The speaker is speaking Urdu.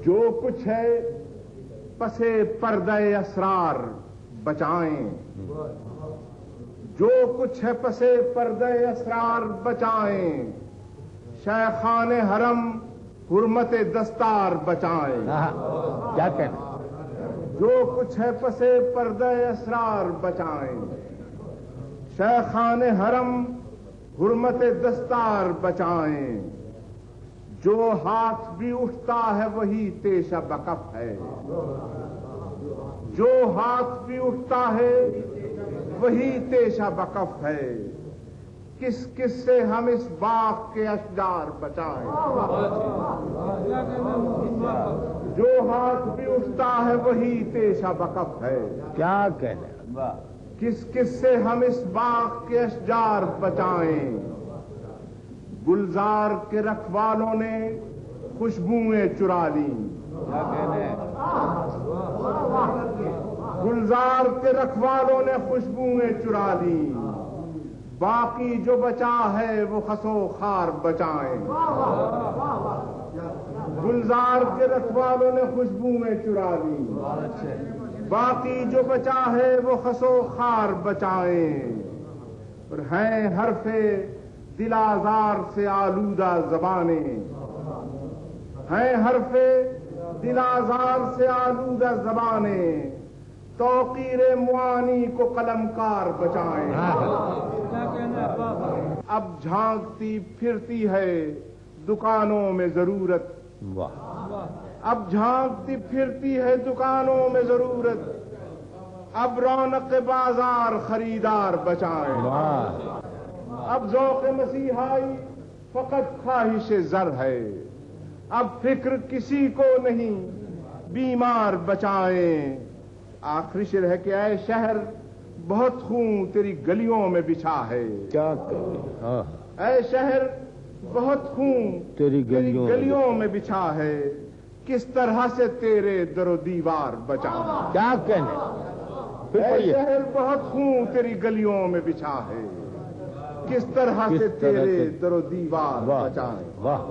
جو کچھ ہے پسے پردہ اسرار بچائیں، جو کچھ ہے پسے پردہ اسرار بچائیں، شیخان حرم حرمت دستار بچائیں۔ کیا کہنا؟ جو کچھ ہے پسے پردہ اسرار بچائیں، شیخان حرم حرمت دستار بچائیں۔ جو ہاتھ بھی اٹھتا ہے وہی تیشہ بکف ہے، جو ہاتھ بھی اٹھتا ہے وہی تیشہ بکف ہے۔ کس کس سے ہم اس باغ کے اشجار بچائیں؟ جو ہاتھ بھی اٹھتا ہے وہی تیشہ بکف ہے۔ کیا کہنا؟ کس کس سے ہم اس باغ کے اشجار بچائیں؟ گلزار کے رکھوالوں نے خوشبوئیں چرا لیں، کیا کہنا؟ گلزار کے رکھوالوں نے خوشبوئیں چرا لیں، باقی جو بچا ہے وہ خسو خار بچائیں۔ گلزار کے رکھوالوں نے خوشبوئیں چرا لیں، باقی جو بچا ہے وہ خسو خار بچائیں۔ اور ہیں حرف دل آزار سے آلودہ زبانیں، ہیں حرف دل آزار سے آلودہ زبانیں، توقیر معانی کو قلمکار بچائیں۔ اب جھانکتی پھرتی ہے دکانوں میں ضرورت، اب جھانکتی پھرتی ہے دکانوں میں ضرورت، اب رونق بازار خریدار بچائیں۔ اب ذوق مسیحائی فقط خواہش زر ہے، اب فکر کسی کو نہیں بیمار بچائیں۔ آخری شعر ہے کہ اے شہر بہت خون تیری گلیوں میں بچھا ہے، کیا کہنا؟ اے شہر بہت خون تیری گلیوں میں بچھا ہے، کس طرح سے تیرے در و دیوار بچائیں۔ کیا کہنا؟ اے شہر بہت خون تیری گلیوں میں بچھا ہے، کس طرح سے تیرے در و دیوار بچائیں۔ واہ